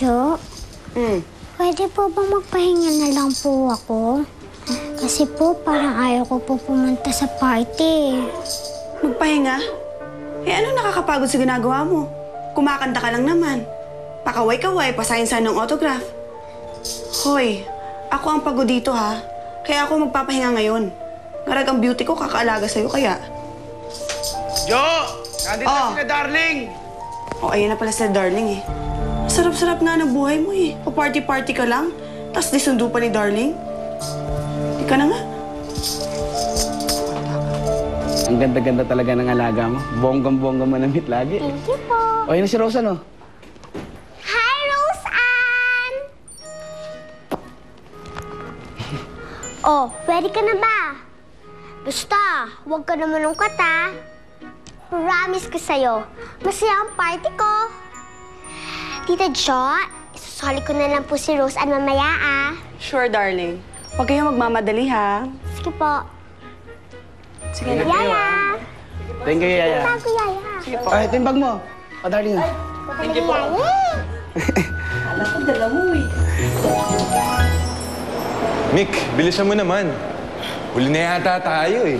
Jo, pwede po ba magpahinga na lang po ako? Kasi po parang ayaw ko po pumunta sa party. Magpahinga? Eh ano nakakapagod sa ginagawa mo? Kumakanta ka lang naman. Pakaway-kaway, pasayin-sayin ng autograph. Hoy, ako ang pagod dito ha. Kaya ako magpapahinga ngayon. Ngarag ang beauty ko kakaalaga sa'yo kaya. Jo! Nandito na sila, darling! Ayun na pala sila, darling eh. Sarap-sarap nga ng buhay mo eh. Pa-party-party ka lang, tapos disundo pa ni darling. Di ka na nga. Ang ganda-ganda talaga ng alaga mo. Bonggang-bongga manamit lagi. Thank you po. O, yun na si Rosa, no? Hi, Roseanne! Oh, pwede ka na ba? Basta, huwag ka na malungkot ha. Promise ko sa'yo, masaya ang party ko. Tita Jo, isusoli ko na lang po si Roseanne mamaya ah. Sure, darling. Huwag kayong magmamadali ha. Sige po. Sige na. Yaya! Thank you, Yaya. Bago, Yaya. Sige po. Ay, ito yung bag mo. O, darling. Thank you po. Yaya! Mick, bilisan mo naman. Huli na yata tayo eh.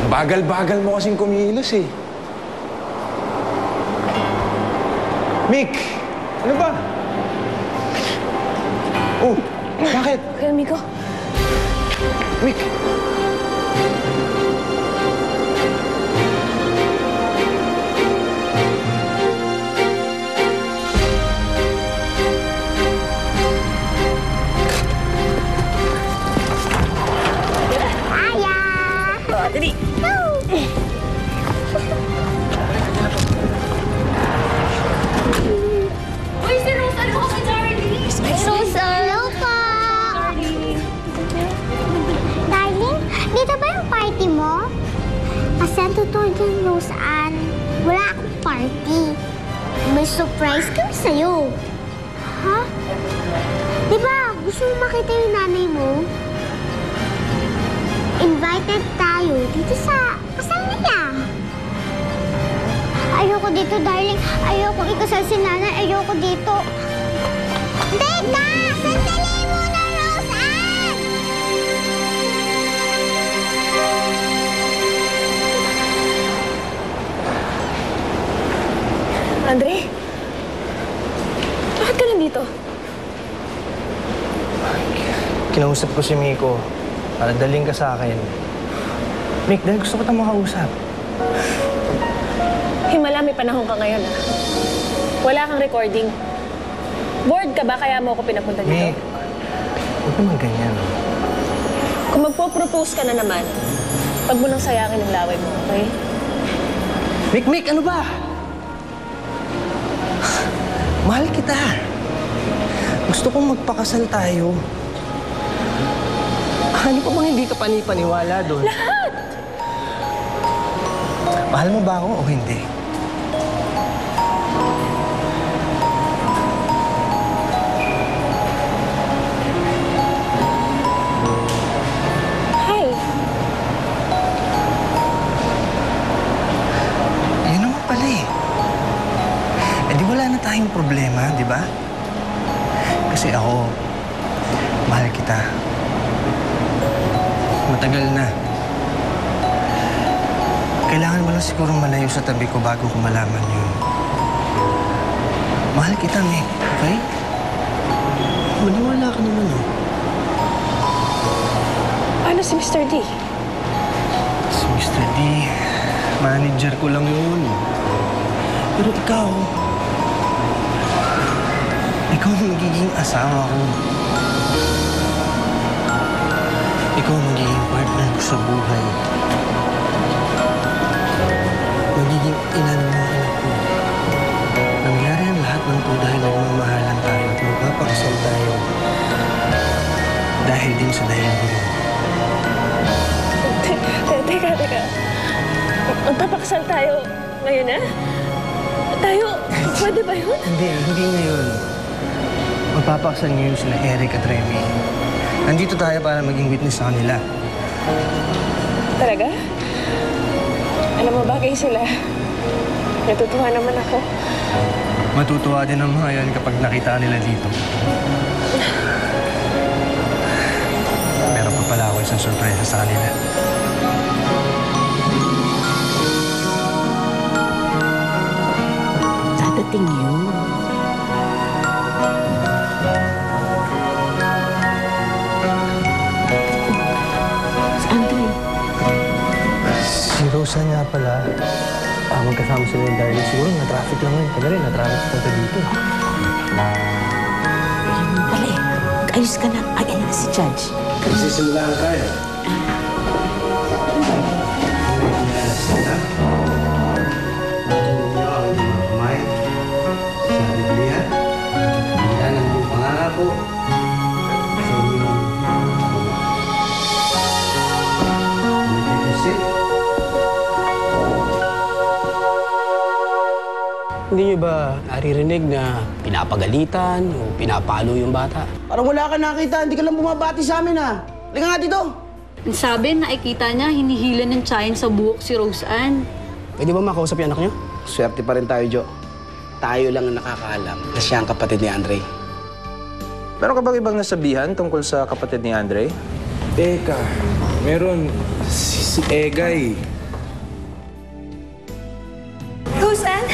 Bagal-bagal mo kasing kumilos eh. Mick! Ano ba? Oh, bakit? Kaya, amigo. Mick! Yaya! Dali. Uy, si Rose! Ano ko si Darlie? Rosa! Hello po! Darling, dito ba yung party mo? Kasi ang totoo dyan, Roseanne, wala akong party. May surprise kami sa'yo. Ha? Di ba, gusto mo makita yung nanay mo? Invited tayo dito sa kasal nila. Ayoko dito, darling. Ayoko ikasal si nanay. Ayoko dito. Teka! Sandali muna, Roseanne! Andre? Bakit ka nandito? Kinausap ko si Miko para daling ka sa akin. Mick, dahil gusto ko itong makausap. Himala, may panahon ka ngayon, ah. Wala kang recording. Bored ka ba kaya mo ako pinapunta dito? Mick, huwag naman ganyan. Kung magpo-propose ka na naman, wag mo nang sayangin ang laway mo, okay? Mick, ano ba? Mahal kita. Gusto kong magpakasal tayo. Ano pa bang hindi ka panipaniwala doon? Lahat! Mahal mo ba ako o hindi? Hi! Yun naman pala eh. Eh di wala na tayong problema, di ba? Kasi ako, mahal kita. Matagal na. Kailangan mo lang sigurong malayo sa tabi ko bago ko malaman yun. Mahal kita, Mick. Okay? Maniwala ka naman, oh. Paano si Mr. D? Si Mr. D, manager ko lang yun. Pero ikaw ang magiging asawa ko. Ikaw ang magiging partner ko sa buhay. Magiging ina ng mga anak ko. Nangyari ang lahat ng to dahil nagmamahalan tayo at magpapakasal tayo. Dahil din sa dahilan ko yun. Teka. Magpapakasal tayo ngayon, ah? Tayo, pwede ba yun? Hindi ngayon. Magpapakasal ngayon sila Eric at Remy. Nandito tayo para maging witness sa kanila. Talaga? Alam mo, bagay sila. Natutuwa naman ako. Matutuwa din ang mga yan kapag nakita nila dito. Meron pa pala ako isang sorpresa sa kanila. Dadating yun. Si Andre. Si Rosa nga pala. Magkasama sila yung Darling. Siguro na-traffic lang ngayon. Kaya rin, na-traffic punta dito. Ayun mo pala eh. Ayos ka na. Ay, ayun na si Judge. Nagsisimulaan ka eh. Hindi niyo ba naririnig na pinapagalitan o pinapalo yung bata? Parang wala ka nakita, hindi ka lang bumabati sa amin ha. Halika nga dito. Ang sabi, nakikita niya, hinihila ng tiyan sa buhok si Rose Ann. Pwede ba makausap yung anak niyo? Swerte pa rin tayo, Jo. Tayo lang ang nakakaalam na siya ang kapatid ni Andre. Meron ka bang ibang nasabihan tungkol sa kapatid ni Andre? Teka, meron si Egay. Rose Ann?